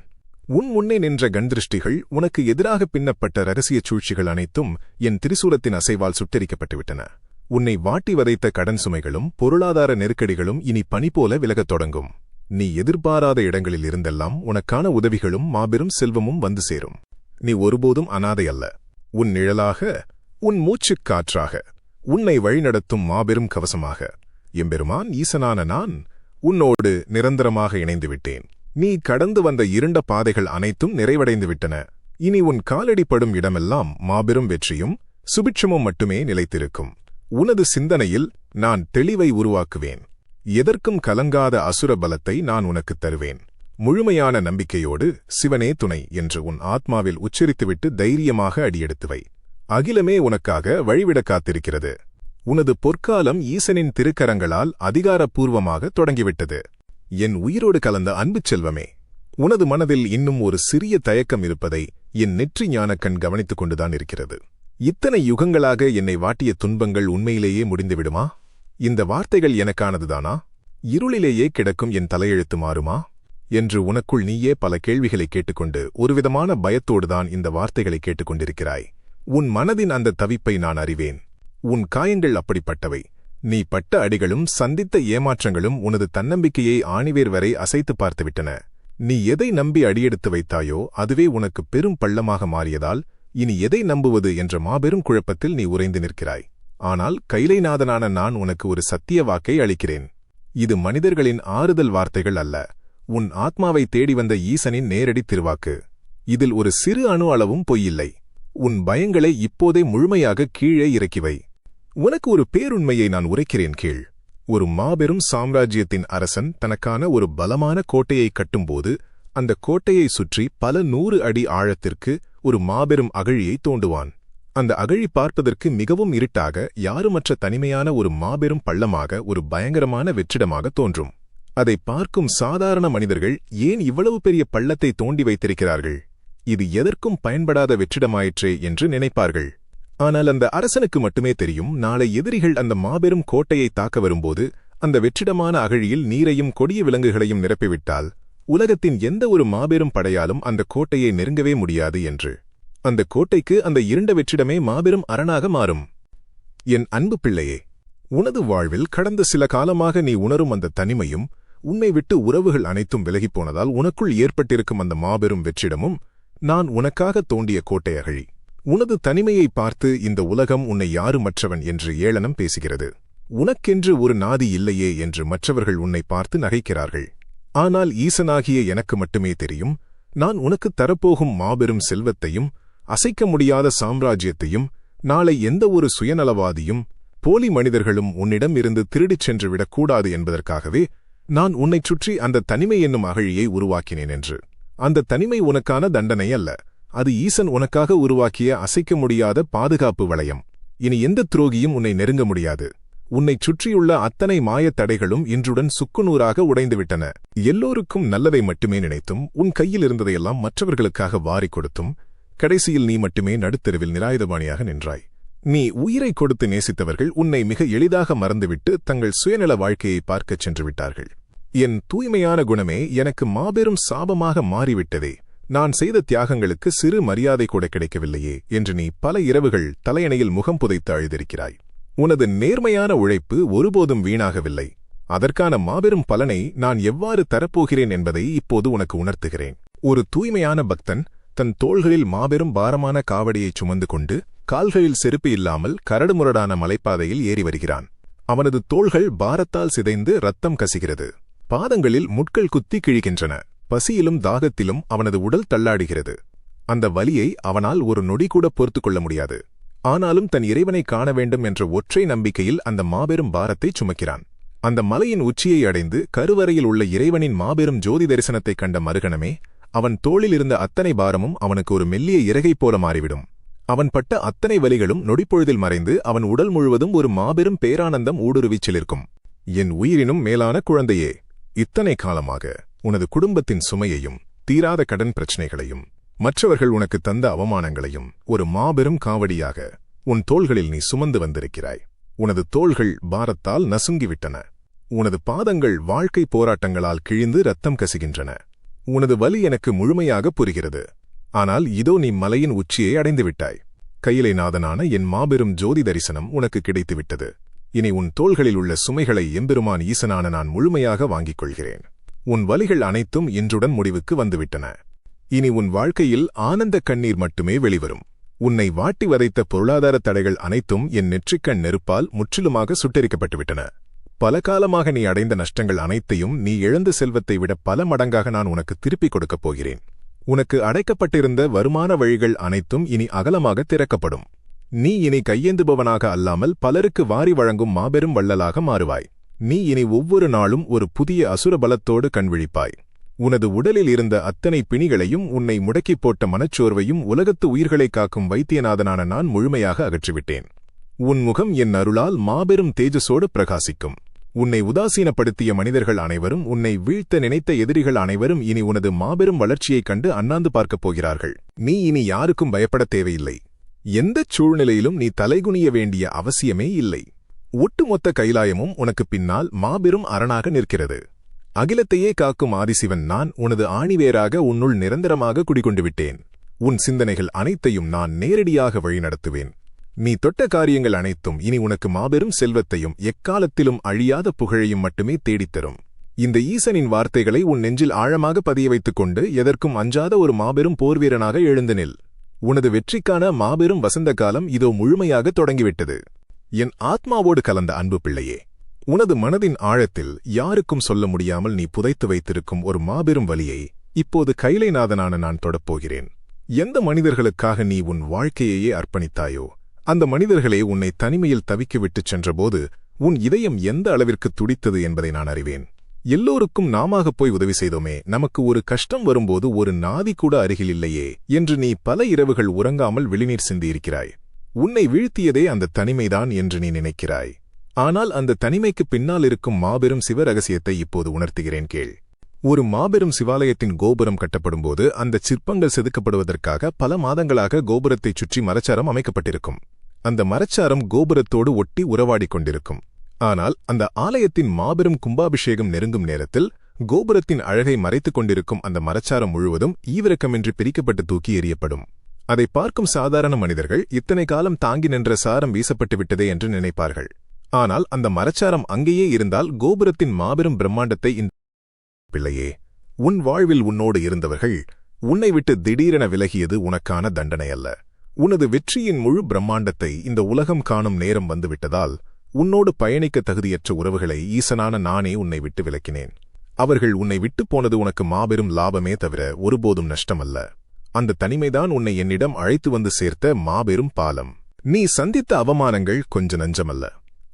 உன் முன்னே நின்ற கண்திருஷ்டிகள், உனக்கு எதிராக பின்னப்பட்ட இரகசியச் சூழ்ச்சிகள் அனைத்தும் என் திரிசூலத்தின் அசைவால் சுட்டெரிக்கப்பட்டுவிட்டன. உன்னை வாட்டி வதைத்த கடன் சுமைகளும் பொருளாதார நெருக்கடிகளும் இனி பனி போல விலகத் தொடங்கும். நீ எதிர்பாராத இடங்களில் இருந்தெல்லாம் உனக்கான உதவிகளும் மாபெரும் செல்வமும் வந்து சேரும். நீ ஒருபோதும் அனாதை அல்ல. உன் நிழலாக, உன் மூச்சுக் காற்றாக, உன்னை வழிநடத்தும் மாபெரும் கவசமாக எம்பெருமான் ஈசனான நான் உன்னோடு நிரந்தரமாக இணைந்துவிட்டேன். நீ கடந்து வந்த இருண்ட பாதைகள் அனைத்தும் நிறைவடைந்து விட்டன. இனி உன் காலடிப்படும் இடமெல்லாம் மாபெரும் வெற்றியும் சுபிட்சமும் மட்டுமே நிலைத்திருக்கும். உனது சிந்தனையில் நான் தெளிவை உருவாக்குவேன். எதற்கும் கலங்காத அசுர பலத்தை நான் உனக்குத் தருவேன். முழுமையான நம்பிக்கையோடு சிவனே துணை என்று உன் ஆத்மாவில் உச்சரித்துவிட்டு தைரியமாக அடியெடுத்துவை. அகிலமே உனக்காக வழிவிட காத்திருக்கிறது. உனது பொற்காலம் ஈசனின் திருக்கரங்களால் அதிகாரப்பூர்வமாக தொடங்கிவிட்டது. என் உயிரோடு கலந்த அன்புச் செல்வமே, உனது மனதில் இன்னும் ஒரு சிறிய தயக்கம் இருப்பதை என் நெற்றி ஞானக்கண் கவனித்துக் கொண்டுதான் இருக்கிறது. இத்தனை யுகங்களாக என்னை வாட்டிய துன்பங்கள் உண்மையிலேயே முடிந்துவிடுமா? இந்த வார்த்தைகள் எனக்கானதுதானா? இருளிலேயே கிடக்கும் என் தலையெழுத்து மாறுமா என்று உனக்குள் நீயே பல கேள்விகளை கேட்டுக்கொண்டு ஒருவிதமான பயத்தோடுதான் இந்த வார்த்தைகளை கேட்டுக்கொண்டிருக்கிறாய். உன் மனதின் அந்த தவிப்பை நான் அறிவேன். உன் காயங்கள் அப்படிப்பட்டவை. நீ பட்ட அடிகளும் சந்தித்த ஏமாற்றங்களும் உனது தன்னம்பிக்கையை ஆணிவேர் வரை அசைத்து பார்த்துவிட்டன. நீ எதை நம்பி அடியெடுத்து வைத்தாயோ அதுவே உனக்கு பெரும் பள்ளமாக மாறியதால் இனி எதை நம்புவது என்ற மாபெரும் குழப்பத்தில் நீ உறைந்து நிற்கிறாய். ஆனால் கைலைநாதனான நான் உனக்கு ஒரு சத்திய வாக்கை அளிக்கிறேன். இது மனிதர்களின் ஆறுதல் வார்த்தைகள் அல்ல, உன் ஆத்மாவை தேடி வந்த ஈசனின் நேரடி திருவாக்கு. இதில் ஒரு சிறு அணு அளவும் பொய்யில்லை. உன் பயங்களை இப்போதே முழுமையாக கீழே இறக்கிவை. உனக்கு ஒரு பேருண்மையை நான் உரைக்கிறேன் கீழ். ஒரு மாபெரும் சாம்ராஜ்யத்தின் அரசன் தனக்கான ஒரு பலமான கோட்டையை கட்டும்போது அந்த கோட்டையை சுற்றி பல 100 அடி ஆழத்திற்கு ஒரு மாபெரும் அகழியை தோண்டுவான். அந்த அகழி பார்ப்பதற்கு மிகவும் இருட்டாக, யாருமற்ற தனிமையான ஒரு மாபெரும் பள்ளமாக, ஒரு பயங்கரமான வெற்றிடமாக தோன்றும். அதை பார்க்கும் சாதாரண மனிதர்கள் ஏன் இவ்வளவு பெரிய பள்ளத்தை தோண்டி வைத்திருக்கிறார்கள், இது எதற்கும் பயன்படாத வெற்றிடமாயிற்றே என்று நினைப்பார்கள். ஆனால் அந்த அரசனுக்கு மட்டுமே தெரியும், நாளை எதிரிகள் அந்த மாபெரும் கோட்டையை தாக்க வரும்போது அந்த வெற்றிடமான அகழியில் நீரையும் கொடிய விலங்குகளையும் நிரப்பிவிட்டால் உலகத்தின் எந்த ஒரு மாபெரும் படையாலும் அந்த கோட்டையை நெருங்கவே முடியாது என்று. அந்த கோட்டைக்கு அந்த இருண்ட வெற்றிடமே மாபெரும் அரணாக மாறும். என் அன்பு பிள்ளையே, உனது வாழ்வில் கடந்த சில காலமாக நீ உணரும் அந்த தனிமையும் உன்னை விட்டு உறவுகள் அனைத்தும் விலகிப்போனதால் உனக்குள் ஏற்பட்டிருக்கும் அந்த மாபெரும் வெற்றிடமும் நான் உனக்காக தோண்டிய கோட்டை அகழி. உனது தனிமையை பார்த்து இந்த உலகம் உன்னை யாருமற்றவன் என்று ஏளனம் பேசுகிறது. உனக்கென்று ஒரு நாதி இல்லையே என்று மற்றவர்கள் உன்னை பார்த்து நகைக்கிறார்கள். ஆனால் ஈசனாகிய எனக்கு மட்டுமே தெரியும், நான் உனக்குத் தரப்போகும் மாபெரும் செல்வத்தையும் அசைக்க முடியாத சாம்ராஜ்யத்தையும் நாளை எந்த ஒரு சுயநலவாதியும் போலி மனிதர்களும் உன்னிடம் இருந்து திருடிச் சென்று விடக்கூடாது என்பதற்காகவே நான் உன்னைச் சுற்றி அந்த தனிமை என்னும் அகழியை உருவாக்கினேன் என்று. அந்த தனிமை உனக்கான தண்டனை அல்ல, அது ஈசன் உனக்காக உருவாக்கிய அசைக்க முடியாத பாதுகாப்பு வளையம். இனி எந்த துரோகியும் உன்னை நெருங்க முடியாது. உன்னைச் சுற்றியுள்ள அத்தனை மாயத் தடைகளும் இன்றுடன் சுக்குநூறாக உடைந்துவிட்டன. எல்லோருக்கும் நல்லதை மட்டுமே நினைத்தும் உன் கையில் இருந்ததையெல்லாம் மற்றவர்களுக்காக வாரிக் கொடுத்தும் கடைசியில் நீ மட்டுமே நடுத்தெருவில் நிராயுதபாணியாக நின்றாய். நீ உயிரை கொடுத்து நேசித்தவர்கள் உன்னை மிக எளிதாக மறந்துவிட்டு தங்கள் சுயநல வாழ்க்கையை பார்க்கச் சென்று விட்டார்கள். என் தூய்மையான குணமே எனக்கு மாபெரும் சாபமாக மாறிவிட்டதே, நான் செய்த தியாகங்களுக்கு சிறு மரியாதை கூட கிடைக்கவில்லையே என்று நீ பல இரவுகள் தலையணையில் முகம் புதைத்து அழுதிருக்கிறாய். உனது நேர்மையான உழைப்பு ஒருபோதும் வீணாகவில்லை. அதற்கான மாபெரும் பலனை நான் எவ்வாறு தரப்போகிறேன் என்பதை இப்போது உனக்கு உணர்த்துகிறேன். ஒரு தூய்மையான பக்தன் தன் தோள்களில் மாபெரும் பாரமான காவடியைச் சுமந்து கொண்டு கால்களில் செருப்பு இல்லாமல் கரடுமுரடான மலைப்பாதையில் ஏறி வருகிறான். அவனது தோள்கள் பாரத்தால் சிதைந்து ரத்தம் கசிகிறது. பாதங்களில் முட்கள் குத்தி கிழிக்கின்றன. பசியிலும் தாகத்திலும் அவனது உடல் தள்ளாடுகிறது. அந்த வலியை அவனால் ஒரு நொடி கூட பொறுத்து கொள்ள முடியாது. ஆனாலும் தன் இறைவனை காண வேண்டும் என்ற ஒற்றை நம்பிக்கையில் அந்த மாபெரும் பாரத்தைச் சுமக்கிறான். அந்த மலையின் உச்சியை அடைந்து கருவறையில் உள்ள இறைவனின் மாபெரும் ஜோதி தரிசனத்தைக் கண்ட மறுகணமே அவன் தோளில் இருந்த அத்தனை பாரமும் அவனுக்கு ஒரு மெல்லிய இறகை போல மாறிவிடும். அவன் பட்ட அத்தனை வலிகளும் நொடிப்பொழுதில் மறைந்து அவன் உடல் முழுவதும் ஒரு மாபெரும் பேரானந்தம் ஊடுருவிச் சிலிர்க்கும். என் உயிரினும் மேலான குழந்தையே, இத்தனை காலமாக உனது குடும்பத்தின் சுமையையும் தீராத கடன் பிரச்சனைகளையும் மற்றவர்கள் உனக்கு தந்த அவமானங்களையும் ஒரு மாபெரும் காவடியாக உன் தோள்களில் நீ சுமந்து வந்திருக்கிறாய். உனது தோள்கள் பாரத்தால் நசுங்கிவிட்டன. உனது பாதங்கள் வாழ்க்கை போராட்டங்களால் கிழிந்து ரத்தம் கசிகின்றன. உனது வலி எனக்கு முழுமையாக புரிகிறது. ஆனால் இதோ நீ மலையின் உச்சியை அடைந்துவிட்டாய். கையிலைநாதனான என் மாபெரும் ஜோதி தரிசனம் உனக்கு கிடைத்துவிட்டது. இனி உன் தோள்களில் உள்ள சுமைகளை எம்பெருமான் ஈசனான நான் முழுமையாக வாங்கிக் கொள்கிறேன். உன் வலிகள் அனைத்தும் இன்றுடன் முடிவுக்கு வந்துவிட்டன. இனி உன் வாழ்க்கையில் ஆனந்த கண்ணீர் மட்டுமே வெளிவரும். உன்னை வாட்டி வதைத்த பொருளாதார தடைகள் அனைத்தும் என் நெற்றிக்கண் நெருப்பால் முற்றிலுமாக சுட்டெரிக்கப்பட்டுவிட்டன. பல காலமாக நீ அடைந்த நஷ்டங்கள் அனைத்தையும், நீ இழந்த செல்வத்தை விட பல மடங்காக நான் உனக்கு திருப்பிக் கொடுக்கப் போகிறேன். உனக்கு அடைக்கப்பட்டிருந்த வருமான வழிகள் அனைத்தும் இனி அகலமாக திறக்கப்படும். நீ இனி கையேந்துபவனாக அல்லாமல் பலருக்கு வாரி வழங்கும் மாபெரும் வள்ளலாக மாறுவாய். நீ இனி ஒவ்வொரு நாளும் ஒரு புதிய அசுர பலத்தோடு கண்விழிப்பாய். உனது உடலில் இருந்த அத்தனை பிணிகளையும், உன்னை முடக்கிப் போட்ட மனச்சோர்வையும் உலகத்து உயிர்களை காக்கும் வைத்தியநாதனான நான் முழுமையாக அகற்றிவிட்டேன். உன் முகம் என் அருளால் மாபெரும் தேஜஸோடு பிரகாசிக்கும். உன்னை உதாசீனப்படுத்திய மனிதர்கள் அனைவரும், உன்னை வீழ்த்த நினைத்த எதிரிகள் அனைவரும் இனி உனது மாபெரும் வளர்ச்சியைக் கண்டு அண்ணாந்து பார்க்கப் போகிறார்கள். நீ இனி யாருக்கும் பயப்படத் தேவையில்லை. எந்தச் சூழ்நிலையிலும் நீ தலைகுனிய வேண்டிய அவசியமே இல்லை. ஒட்டுமொத்த கைலாயமும் உனக்கு பின்னால் மாபெரும் அரணாக நிற்கிறது. அகிலத்தையே காக்கும் ஆதிசிவன் நான் உனது ஆணிவேராக உன்னுள் நிரந்தரமாக குடிகொண்டு விட்டேன். உன் சிந்தனைகள் அனைத்தையும் நான் நேரடியாக வழிநடத்துவேன். நீ தொட்ட காரியங்கள் அனைத்தும் இனி உனக்கு மாபெரும் செல்வத்தையும் எக்காலத்திலும் அழியாத புகழையும் மட்டுமே தேடித்தரும். இந்த ஈசனின் வார்த்தைகளை உன் நெஞ்சில் ஆழமாக பதிய வைத்துக் கொண்டு எதற்கும் அஞ்சாத ஒரு மாபெரும் போர்வீரனாக எழுந்து நில். உனது வெற்றிக்கான மாபெரும் வசந்த காலம் இதோ முழுமையாக தொடங்கிவிட்டது. என் ஆத்மாவோடு கலந்த அன்பு பிள்ளையே, உனது மனதின் ஆழத்தில் யாருக்கும் சொல்ல முடியாமல் நீ புதைத்து வைத்திருக்கும் ஒரு மாபெரும் வலியை இப்போது கைலைநாதனான நான் தொடப்போகிறேன். எந்த மனிதர்களுக்காக நீ உன் வாழ்க்கையையே அர்ப்பணித்தாயோ, அந்த மனிதர்களே உன்னை தனிமையில் தவிக்க விட்டுச் சென்றபோது உன் இதயம் எந்த அளவிற்கு துடித்தது என்பதை நான் அறிவேன். எல்லோருக்கும் நாமாகப் போய் உதவி செய்தோமே, நமக்கு ஒரு கஷ்டம் வரும்போது ஒரு நாதி கூட அருகில் இல்லையே என்று நீ பல இரவுகள் உறங்காமல் விழிநீர் சிந்தியிருக்கிறாய். உன்னை வீழ்த்தியதே அந்த தனிமைதான் என்று நீ நினைக்கிறாய். ஆனால் அந்த தனிமைக்கு பின்னால் இருக்கும் மாபெரும் சிவ ரகசியத்தை இப்போது உணர்த்துகிறேன் கேள். ஒரு மாபெரும் சிவாலயத்தின் கோபுரம் கட்டப்படும்போது அந்த சிற்பங்கள் செதுக்கப்படுவதற்காக பல மாதங்களாக கோபுரத்தைச் சுற்றி மரச்சாரம் அமைக்கப்பட்டிருக்கும். அந்த மரச்சாரம் கோபுரத்தோடு ஒட்டி உறவாடிக் கொண்டிருக்கும். ஆனால் அந்த ஆலயத்தின் மாபெரும் கும்பாபிஷேகம் நெருங்கும் நேரத்தில் கோபுரத்தின் அழகை மறைத்துக் கொண்டிருக்கும் அந்த மரச்சாரம் முழுவதும் ஈவிரக்கமின்றி பிரிக்கப்பட்டு தூக்கி எறியப்படும். அதை பார்க்கும் சாதாரண மனிதர்கள் இத்தனை காலம் தாங்கி நின்ற சாரம் வீசப்பட்டு விட்டதே என்று நினைப்பார்கள். ஆனால் அந்த மரச்சாரம் அங்கேயே இருந்தால் கோபுரத்தின் மாபெரும் பிரம்மாண்டத்தை பிள்ளையே, உன் வாழ்வில் உன்னோடு இருந்தவர்கள் உன்னை விட்டு திடீரென விலகியது உனக்கான தண்டனை அல்ல. உனது வெற்றியின் முழு பிரம்மாண்டத்தை இந்த உலகம் காணும் நேரம் வந்துவிட்டதால் உன்னோடு பயணிக்க தகுதியற்ற உறவுகளை ஈசனான நானே உன்னை விட்டு விலக்கினேன். அவர்கள் உன்னை விட்டுப் போனது உனக்கு மாபெரும் லாபமே தவிர ஒருபோதும் நஷ்டமல்ல. அந்த தனிமைதான் உன்னை என்னிடம் அழைத்து வந்து சேர்த்த மாபெரும் பாலம். நீ சந்தித்த அவமானங்கள் கொஞ்ச நஞ்சமல்ல.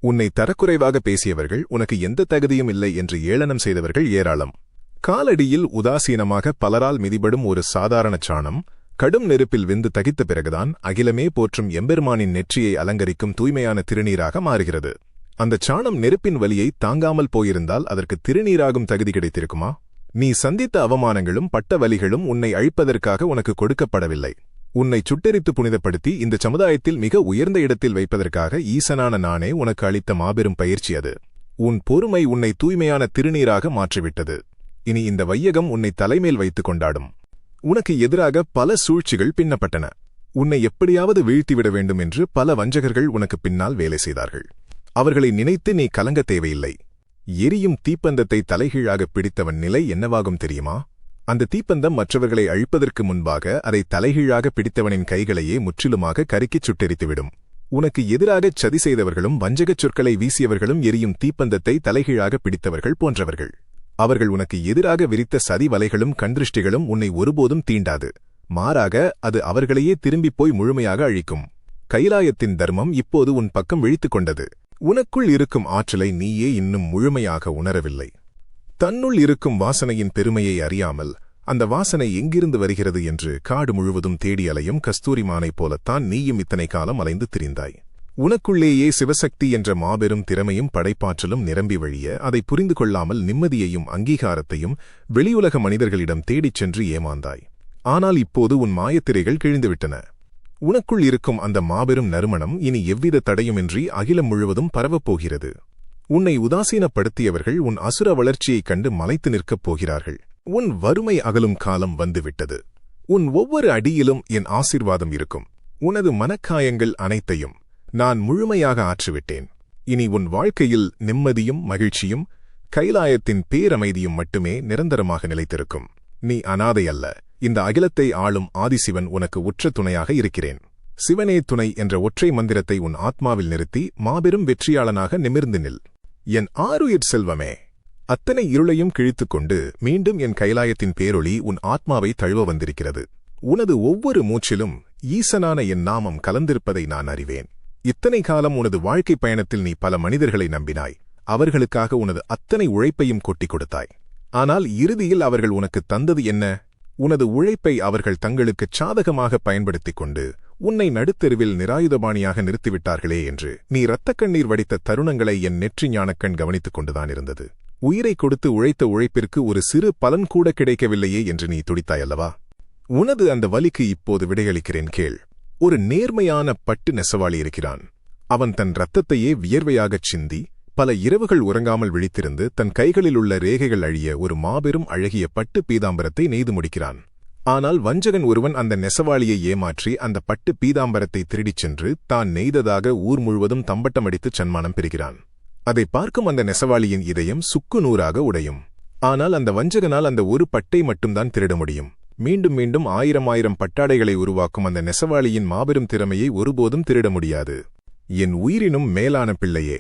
உன்னை தரக்குறைவாக பேசியவர்கள், உனக்கு எந்த தகுதியும் இல்லை என்று ஏளனம் செய்தவர்கள் ஏராளம். காலடியில் உதாசீனமாக பலரால் மிதிபடும் ஒரு சாதாரண சாணம் கடும் நெருப்பில் வெந்து தகித்த பிறகுதான் அகிலமே போற்றும் எம்பெருமானின் நெற்றியை அலங்கரிக்கும் தூய்மையான திருநீராக மாறுகிறது. அந்த சாணம் நெருப்பின் வலியை தாங்காமல் போயிருந்தால் அதற்கு திருநீராகும் தகுதி கிடைத்திருக்குமா? நீ சந்தித்த அவமானங்களும் பட்ட வலிகளும் உன்னை அழிப்பதற்காக உனக்கு கொடுக்கப்படவில்லை. உன்னை சுட்டெரித்து புனிதப்படுத்தி இந்த சமுதாயத்தில் மிக உயர்ந்த இடத்தில் வைப்பதற்காக ஈசனான நானே உனக்கு அளித்த மாபெரும் பயிற்சி அது. உன் பொறுமை உன்னை தூய்மையான திருநீராக மாற்றிவிட்டது. இனி இந்த வையகம் உன்னை தலைமேல் வைத்துக் கொண்டாடும். உனக்கு எதிராக பல சூழ்ச்சிகள் பின்னப்பட்டன. உன்னை எப்படியாவது வீழ்த்திவிட வேண்டும் என்று பல வஞ்சகர்கள் உனக்கு பின்னால் வேலை செய்தார்கள். அவர்களை நினைத்து நீ கலங்க தேவையில்லை. எரியும் தீப்பந்தத்தை தலைகீழாக பிடித்தவன் நிலை என்னவாகும் தெரியுமா? அந்த தீப்பந்தம் மற்றவர்களை அழிப்பதற்கு முன்பாக அதை தலைகீழாக பிடித்தவனின் கைகளையே முற்றிலுமாக கருக்கிச் சுட்டெரித்துவிடும். உனக்கு எதிராகச் சதி செய்தவர்களும் வஞ்சகச் சொற்களை வீசியவர்களும் எரியும் தீப்பந்தத்தை தலைகீழாக பிடித்தவர்கள் போன்றவர்கள். அவர்கள் உனக்கு எதிராக விரித்த சதி வலைகளும் கண்திருஷ்டிகளும் உன்னை ஒருபோதும் தீண்டாது. மாறாக அது அவர்களையே திரும்பிப் போய் முழுமையாக அழிக்கும். கைலாயத்தின் தர்மம் இப்போது உன் பக்கம் விழித்துக் கொண்டது. உனக்குள் இருக்கும் ஆற்றலை நீயே இன்னும் முழுமையாக உணரவில்லை. தன்னுள் இருக்கும் வாசனையின் பெருமையை அறியாமல் அந்த வாசனை எங்கிருந்து வருகிறது என்று காடு முழுவதும் தேடி அலையும் கஸ்தூரிமானைப் போலத்தான் நீயும் இத்தனை காலம் அலைந்து திரிந்தாய். உனக்குள்ளேயே சிவசக்தி என்ற மாபெரும் திறமையும் படைப்பாற்றலும் நிரம்பி வழிய அதை புரிந்து கொள்ளாமல் நிம்மதியையும் அங்கீகாரத்தையும் வெளியுலக மனிதர்களிடம் தேடிச் சென்று ஏமாந்தாய். ஆனால் இப்போது உன் மாயத்திரைகள் கிழிந்துவிட்டன. உனக்குள் இருக்கும் அந்த மாபெரும் நறுமணம் இனி எவ்வித தடையுமின்றி அகிலம் முழுவதும் பரவப்போகிறது. உன்னை உதாசீனப்படுத்தியவர்கள் உன் அசுர வளர்ச்சியைக் கண்டு மலைத்து நிற்கப் போகிறார்கள். உன் வறுமை அகலும் காலம் வந்துவிட்டது. உன் ஒவ்வொரு அடியிலும் என் ஆசீர்வாதம் இருக்கும். உனது மனக்காயங்கள் அனைத்தையும் நான் முழுமையாக ஆற்றிவிட்டேன். இனி உன் வாழ்க்கையில் நிம்மதியும் மகிழ்ச்சியும் கைலாயத்தின் பேரமைதியும் மட்டுமே நிரந்தரமாக நிலைத்திருக்கும். நீ அனாதை அல்ல. இந்த அகிலத்தை ஆளும் ஆதிசிவன் உனக்கு உற்ற துணையாக இருக்கிறேன். சிவனே துணை என்ற ஒற்றை மந்திரத்தை உன் ஆத்மாவில் நிறுத்தி மாபெரும் வெற்றியாளனாக நிமிர்ந்து நில். என் ஆருயிர் செல்வமே, அத்தனை இருளையும் கிழித்துக்கொண்டு மீண்டும் என் கைலாயத்தின் பேரொளி உன் ஆத்மாவை தழுவ வந்திருக்கிறது. உனது ஒவ்வொரு மூச்சிலும் ஈசனான என் நாமம் கலந்திருப்பதை நான் அறிவேன். இத்தனை காலம் உனது வாழ்க்கை பயணத்தில் நீ பல மனிதர்களை நம்பினாய். அவர்களுக்காக உனது அத்தனை உழைப்பையும் கொட்டிக் கொடுத்தாய். ஆனால் இறுதியில் அவர்கள் உனக்கு தந்தது என்ன? உனது உழைப்பை அவர்கள் தங்களுக்குச் சாதகமாக பயன்படுத்திக் கொண்டு உன்னை நடுத்தெருவில் நிராயுதபாணியாக நிறுத்திவிட்டார்களே என்று நீ இரத்தக் கண்ணீர் வடித்த தருணங்களை என் நெற்றி ஞானக்கண் கவனித்துக் கொண்டுதான் இருந்தது. உயிரை கொடுத்து உழைத்த உழைப்பிற்கு ஒரு சிறு பலன் கூட கிடைக்கவில்லையே என்று நீ துடித்தாயல்லவா? உனது அந்த வலிக்கு இப்போது விடையளிக்கிறேன் கேள். ஒரு நேர்மையான பட்டு நெசவாளி இருக்கிறான். அவன் தன் இரத்தத்தையே வியர்வையாகச் சிந்தி பல இரவுகள் உறங்காமல் விழித்திருந்து தன் கைகளில் உள்ள ரேகைகள் அழிய ஒரு மாபெரும் அழகிய பட்டு பீதாம்பரத்தை நெய்து முடிக்கிறான். ஆனால் வஞ்சகன் ஒருவன் அந்த நெசவாளியை ஏமாற்றி அந்த பட்டு பீதாம்பரத்தை திருடிச் சென்று தான் நெய்ததாக ஊர் முழுவதும் தம்பட்டமடித்துச் சன்மானம் பெறுகிறான். அதை பார்க்கும் அந்த நெசவாளியின் இதயம் சுக்கு நூறாக உடையும். ஆனால் அந்த வஞ்சகனால் அந்த ஒரு பட்டை மட்டும்தான் திருட முடியும். மீண்டும் மீண்டும் ஆயிரம் பட்டாடைகளை உருவாக்கும் அந்த நெசவாளியின் மாபெரும் திறமையை ஒருபோதும் திருட முடியாது. என் உயிரினும் மேலான பிள்ளையே,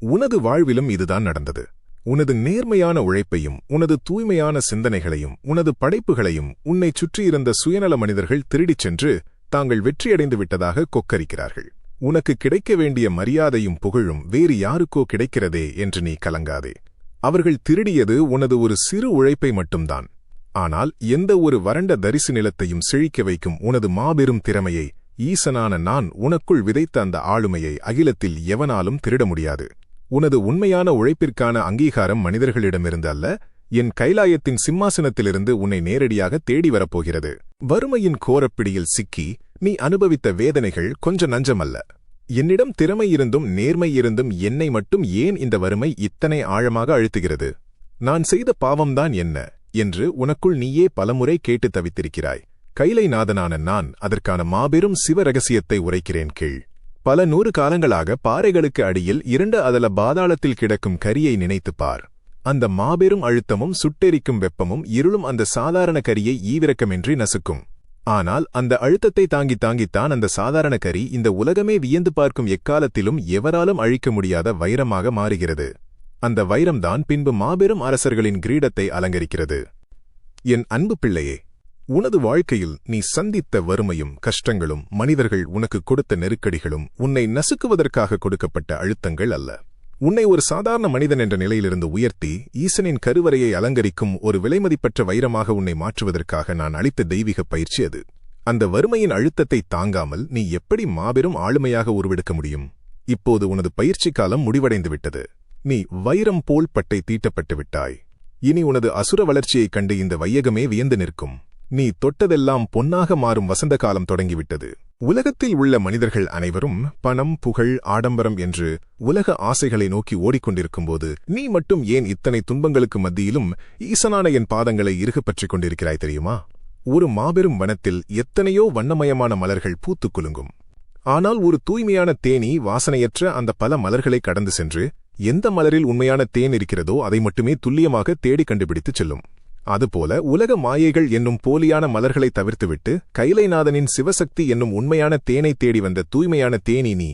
உனது வாழ்விலும் இதுதான் நடந்தது. உனது நேர்மையான உழைப்பையும் உனது தூய்மையான சிந்தனைகளையும் உனது படைப்புகளையும் உன்னைச் சுற்றியிருந்த சுயநல மனிதர்கள் திருடிச் சென்று தாங்கள் வெற்றியடைந்து விட்டதாக கொக்கரிக்கிறார்கள். உனக்கு கிடைக்க வேண்டிய மரியாதையும் புகழும் வேறு யாருக்கோ கிடைக்கிறதே என்று நீ கலங்காதே. அவர்கள் திருடியது உனது ஒரு சிறு உழைப்பை மட்டும்தான். ஆனால் எந்த ஒரு வறண்ட தரிசு நிலத்தையும் செழிக்க வைக்கும் உனது மாபெரும் திறமையை ஈசனான நான் உனக்குள் விதைத்த அந்த ஆளுமையை அகிலத்தில் எவனாலும் திருட முடியாது. உனது உண்மையான உழைப்பிற்கான அங்கீகாரம் மனிதர்களிடமிருந்து அல்ல, என் கைலாயத்தின் சிம்மாசனத்திலிருந்து உன்னை நேரடியாக தேடி வரப்போகிறது. வறுமையின் கோரப்பிடியில் சிக்கி நீ அனுபவித்த வேதனைகள் கொஞ்ச நஞ்சமல்ல. என்னிடம் திறமை இருந்தும் நேர்மை இருந்தும் என்னை மட்டும் ஏன் இந்த வறுமை இத்தனை ஆழமாக அழுத்துகிறது? நான் செய்த பாவம்தான் என்ன என்று உனக்குள் நீயே பலமுறை கேட்டு தவித்திருக்கிறாய். கைலைநாதனான நான் அதற்கான மாபெரும் சிவ ரகசியத்தை உரைக்கிறேன் கீழ். பல 100 காலங்களாக பாறைகளுக்கு அடியில் 2 அதல பாதாளத்தில் கிடக்கும் கரியை நினைத்துப் பார். அந்த மாபெரும் அழுத்தமும் சுட்டெரிக்கும் வெப்பமும் இருளும் அந்த சாதாரண கரியை ஈவிரக்கமின்றி நசுக்கும். ஆனால் அந்த அழுத்தத்தை தாங்கித்தான் அந்த சாதாரண கரி இந்த உலகமே வியந்து பார்க்கும் எக்காலத்திலும் எவராலும் அழிக்க முடியாத வைரமாக மாறுகிறது. அந்த வைரம்தான் பின்பு மாபெரும் அரசர்களின் கிரீடத்தை அலங்கரிக்கிறது. என் அன்பு பிள்ளையே, உனது வாழ்க்கையில் நீ சந்தித்த வறுமையும் கஷ்டங்களும் மனிதர்கள் உனக்கு கொடுத்த நெருக்கடிகளும் உன்னை நசுக்குவதற்காக கொடுக்கப்பட்ட அழுத்தங்கள் அல்ல. உன்னை ஒரு சாதாரண மனிதன் என்ற நிலையிலிருந்து உயர்த்தி ஈசனின் கருவறையை அலங்கரிக்கும் ஒரு விலைமதிப்பற்ற வைரமாக உன்னை மாற்றுவதற்காக நான் அளித்த தெய்வீக பயிற்சி அது. அந்த வறுமையின் அழுத்தத்தை தாங்காமல் நீ எப்படி மாபெரும் ஆளுமையாக உருவெடுக்க முடியும்? இப்போது உனது பயிற்சி காலம் முடிவடைந்து விட்டது. நீ வைரம் போல் பட்டை தீட்டப்பட்டு விட்டாய். இனி உனது அசுர வளர்ச்சியைக் கண்டு இந்த வையகமே வியந்து நிற்கும். நீ தொட்டதெல்லாம் பொன்னாக மாறும் வசந்த காலம் தொடங்கிவிட்டது. உலகத்தில் உள்ள மனிதர்கள் அனைவரும் பணம், புகழ், ஆடம்பரம் என்று உலக ஆசைகளை நோக்கி ஓடிக்கொண்டிருக்கும்போது நீ மட்டும் ஏன் இத்தனை துன்பங்களுக்கு மத்தியிலும் ஈசனான என் பாதங்களை இறுகப் பற்றிக் கொண்டிருக்கிறாய் தெரியுமா? ஒரு மாபெரும் வனத்தில் எத்தனையோ வண்ணமயமான மலர்கள் பூத்துக் குலுங்கும். ஆனால் ஒரு தூய்மையான தேனீ வாசனையற்ற அந்த பல மலர்களை கடந்து சென்று எந்த மலரில் உண்மையான தேன் இருக்கிறதோ அதை மட்டுமே துல்லியமாக தேடி கண்டுபிடித்துச் செல்லும். அதுபோல உலக மாயைகள் என்னும் போலியான மலர்களை தவிர்த்துவிட்டு கைலைநாதனின் சிவசக்தி என்னும் உண்மையான தேனை தேடி வந்த தூய்மையான தேனி நீ.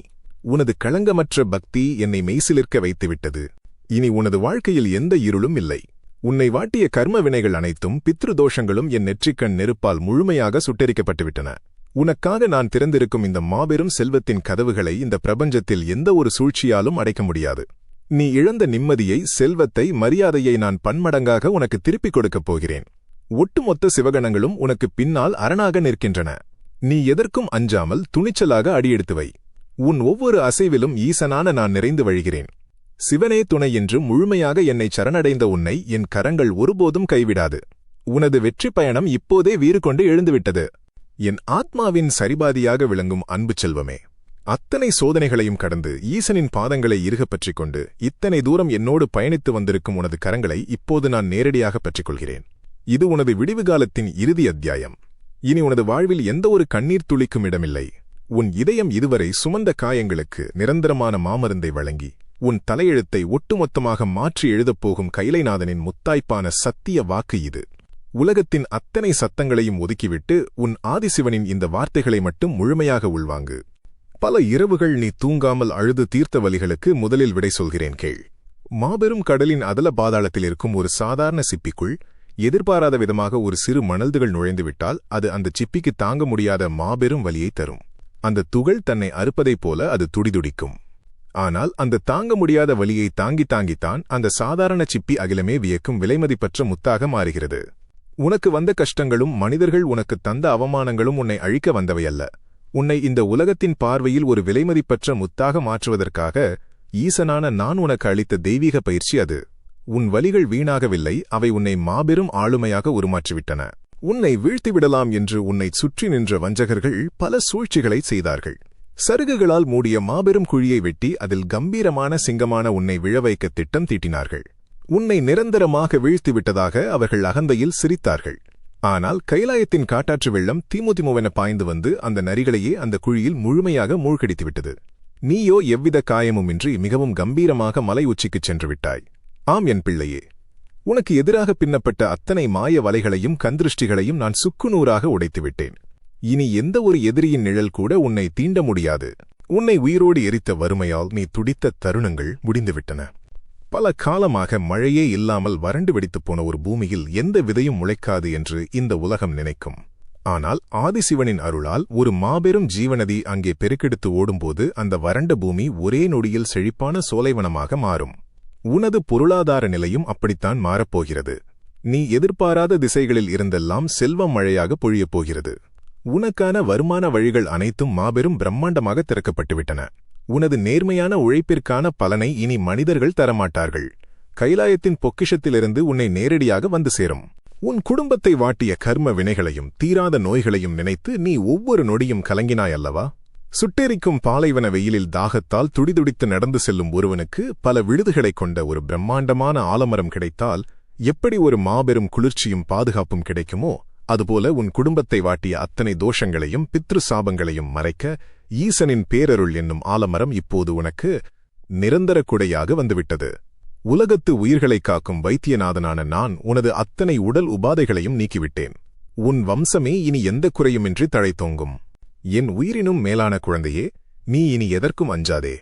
உனது களங்கமற்ற பக்தி என்னை மெய்சிலிர்க்க வைத்துவிட்டது. இனி உனது வாழ்க்கையில் எந்த இருளும் இல்லை. உன்னை வாட்டிய கர்ம வினைகள் அனைத்தும் பித்ருதோஷங்களும் என் நெற்றிக்கண் நெருப்பால் முழுமையாக சுட்டெரிக்கப்பட்டுவிட்டன. உனக்காக நான் திறந்திருக்கும் இந்த மாபெரும் செல்வத்தின் கதவுகளை இந்த பிரபஞ்சத்தில் எந்த ஒரு சூழ்ச்சியாலும் அடைக்க முடியாது. நீ இழந்த நிம்மதியை, செல்வத்தை, மரியாதையை நான் பன்மடங்காக உனக்கு திருப்பிக் கொடுக்கப் போகிறேன். ஒட்டுமொத்த சிவகணங்களும் உனக்கு பின்னால் அரணாக நிற்கின்றன. நீ எதற்கும் அஞ்சாமல் துணிச்சலாக அடியெடுத்து வை. உன் ஒவ்வொரு அசைவிலும் ஈசனான நான் நிறைந்து வழிகிறேன். சிவனே துணை என்று முழுமையாக என்னை சரணடைந்த உன்னை என் கரங்கள் ஒருபோதும் கைவிடாது. உனது வெற்றி பயணம் இப்போதே வீறு கொண்டு எழுந்துவிட்டது. என் ஆத்மாவின் சரிபாதியாக விளங்கும் அன்பு செல்வமே, அத்தனை சோதனைகளையும் கடந்து ஈசனின் பாதங்களை இறுகப் பற்றிக் கொண்டு இத்தனை தூரம் என்னோடு பயணித்து வந்திருக்கும் உனது கரங்களை இப்போது நான் நேரடியாக பற்றிக் கொள்கிறேன். இது உனது விடிவுகாலத்தின் இறுதி அத்தியாயம். இனி உனது வாழ்வில் எந்த ஒரு கண்ணீர் துளிக்கும் இடமில்லை. உன் இதயம் இதுவரை சுமந்த காயங்களுக்கு நிரந்தரமான மாமருந்தை வழங்கி உன் தலையெழுத்தை ஒட்டுமொத்தமாக மாற்றி எழுதப்போகும் கைலைநாதனின் முத்தாய்ப்பான சத்திய வாக்கு இது. உலகத்தின் அத்தனை சத்தங்களையும் ஒதுக்கிவிட்டு உன் ஆதிசிவனின் இந்த வார்த்தைகளை மட்டும் முழுமையாக உள்வாங்கு. பல இரவுகள் நீ தூங்காமல் அழுது தீர்த்த வலிகளுக்கு முதலில் விடை சொல்கிறேன் கேள். மாபெரும் கடலின் அதல பாதாளத்தில் இருக்கும் ஒரு சாதாரண சிப்பிக்குள் எதிர்பாராத விதமாக ஒரு சிறு மணல்துகள் நுழைந்துவிட்டால் அது அந்த சிப்பிக்கு தாங்க முடியாத மாபெரும் வலியை தரும். அந்த துகள் தன்னை அறுப்பதைப் போல அது துடிதுடிக்கும். ஆனால் அந்த தாங்க முடியாத வலியை தாங்கித்தான் அந்த சாதாரண சிப்பி அகிலமே வியக்கும் விலைமதிப்பற்ற முத்தாக மாறுகிறது. உனக்கு வந்த கஷ்டங்களும் மனிதர்கள் உனக்கு தந்த அவமானங்களும் உன்னை அழிக்க வந்தவையல்ல. உன்னை இந்த உலகத்தின் பார்வையில் ஒரு விலைமதிப்பற்ற முத்தாக மாற்றுவதற்காக ஈசனான நான் உனக்கு அளித்த தெய்வீக பயிற்சி அது. உன் வலிகள் வீணாகவில்லை, அவை உன்னை மாபெரும் ஆளுமையாக உருமாற்றிவிட்டன. உன்னை வீழ்த்திவிடலாம் என்று உன்னை சுற்றி நின்ற வஞ்சகர்கள் பல சூழ்ச்சிகளை செய்தார்கள். சருகுகளால் மூடிய மாபெரும் குழியை வெட்டி அதில் கம்பீரமான சிங்கமான உன்னை விழவைக்க திட்டம் தீட்டினார்கள். உன்னை நிரந்தரமாக வீழ்த்திவிட்டதாக அவர்கள் அகந்தையில் சிரித்தார்கள். ஆனால் கைலாயத்தின் காட்டாற்று வெள்ளம் திமுதிமுவென பாய்ந்து வந்து அந்த நரிகளையே அந்த குழியில் முழுமையாக மூழ்கடித்துவிட்டது. நீயோ எவ்வித காயமுமின்றி மிகவும் கம்பீரமாக மலை உச்சிக்குச் சென்று விட்டாய். ஆம் என் பிள்ளையே, உனக்கு எதிராக பின்னப்பட்ட அத்தனை மாய வலைகளையும் கந்திருஷ்டிகளையும் நான் சுக்குநூறாக உடைத்துவிட்டேன். இனி எந்த ஒரு எதிரியின் நிழல் கூட உன்னை தீண்ட முடியாது. உன்னை உயிரோடு எரித்த வறுமையால் நீ துடித்த தருணங்கள் முடிந்துவிட்டன. பல காலமாக மழையே இல்லாமல் வறண்டு வெடித்துப் போன ஒரு பூமியில் எந்த விதையும் முளைக்காது என்று இந்த உலகம் நினைக்கும். ஆனால் ஆதிசிவனின் அருளால் ஒரு மாபெரும் ஜீவநதி அங்கே பெருக்கெடுத்து ஓடும்போது அந்த வறண்ட பூமி ஒரே நொடியில் செழிப்பான சோலைவனமாக மாறும். உனது பொருளாதார நிலையும் அப்படித்தான் மாறப்போகிறது. நீ எதிர்பாராத திசைகளில் இருந்தெல்லாம் செல்வம் மழையாக பொழியப் போகிறது. உனக்கான வருமான வழிகள் அனைத்தும் மாபெரும் பிரம்மாண்டமாக திறக்கப்பட்டுவிட்டன. உனது நேர்மையான உழைப்பிற்கான பலனை இனி மனிதர்கள் தரமாட்டார்கள். கைலாயத்தின் பொக்கிஷத்திலிருந்து உன்னை நேரடியாக வந்து சேரும். உன் குடும்பத்தை வாட்டிய கர்ம வினைகளையும் தீராத நோய்களையும் நினைத்து நீ ஒவ்வொரு நொடியும் கலங்கினாயல்லவா? சுட்டெரிக்கும் பாலைவன வெயிலில் தாகத்தால் துடிதுடித்து நடந்து செல்லும் ஒருவனுக்கு பல விழுதுகளைக் கொண்ட ஒரு பிரம்மாண்டமான ஆலமரம் கிடைத்தால் எப்படி ஒரு மாபெரும் குளிர்ச்சியும் பாதுகாப்பும் கிடைக்குமோ, அதுபோல உன் குடும்பத்தை வாட்டிய அத்தனை தோஷங்களையும் பித்ரு சாபங்களையும் மறைக்க ஈசனின் பேரருள் என்னும் ஆலமரம் இப்போது உனக்கு நிரந்தர குடையாக வந்துவிட்டது. உலகத்து உயிர்களைக் காக்கும் வைத்தியநாதனான நான் உனது அத்தனை உடல் உபாதைகளையும் நீக்கிவிட்டேன். உன் வம்சமே இனி எந்த குறையுமின்றி தழைத்தோங்கும். என் உயிரினும் மேலான குழந்தையே, நீ இனி எதற்கும் அஞ்சாதே.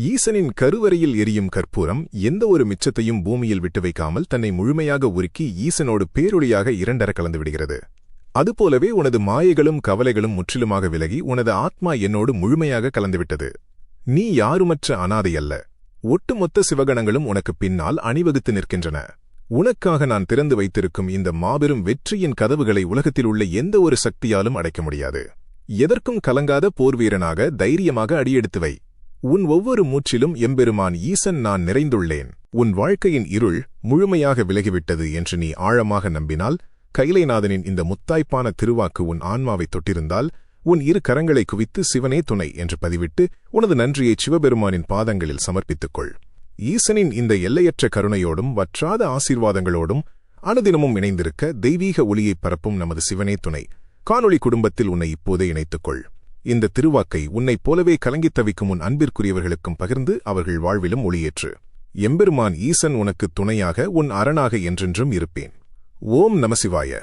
ஈசனின் கருவறையில் எரியும் கற்பூரம் எந்த ஒரு மிச்சத்தையும் பூமியில் விட்டு வைக்காமல் தன்னை முழுமையாக உருக்கி ஈசனோடு பேரொளியாக இரண்டர கலந்துவிடுகிறது. அதுபோலவே உனது மாயைகளும் கவலைகளும் முற்றிலுமாக விலகி உனது ஆத்மா என்னோடு முழுமையாக கலந்துவிட்டது. நீ யாருமற்ற அனாதை அல்ல. ஒட்டுமொத்த சிவகணங்களும் உனக்கு பின்னால் அணிவகுத்து நிற்கின்றன. உனக்காக நான் திறந்து வைத்திருக்கும் இந்த மாபெரும் வெற்றியின் கதவுகளை உலகத்தில் உள்ள எந்த ஒரு சக்தியாலும் அடைக்க முடியாது. எதற்கும் கலங்காத போர்வீரனாக தைரியமாக அடியெடுத்து வை. உன் ஒவ்வொரு மூச்சிலும் எம்பெருமான் ஈசன் நான் நிறைந்துள்ளேன். உன் வாழ்க்கையின் இருள் முழுமையாக விலகிவிட்டது என்று நீ ஆழமாக நம்பினால், கைலைநாதனின் இந்த முத்தாய்ப்பான திருவாக்கு உன் ஆன்மாவை தொட்டிருந்தால், உன் இரு கரங்களை குவித்து சிவனே துணை என்று பதிவிட்டு உனது நன்றியை சிவபெருமானின் பாதங்களில் சமர்ப்பித்துக்கொள். ஈசனின் இந்த எல்லையற்ற கருணையோடும் வற்றாத ஆசீர்வாதங்களோடும் அனுதினமும் இணைந்திருக்க தெய்வீக ஒளியைப் பரப்பும் நமது சிவனே துணை காணொளி குடும்பத்தில் உன்னை இப்போதே இணைத்துக்கொள். இந்த திருவாக்கை உன்னைப் போலவே கலங்கித் தவிக்கும் உன் அன்பிற்குரியவர்களுக்கும் பகிர்ந்து அவர்கள் வாழ்விலும் ஒளியேற்று. எம்பெருமான் ஈசன் உனக்கு துணையாக உன் அரணாக என்றென்றும் இருப்பேன். ஓம் நமசிவாய.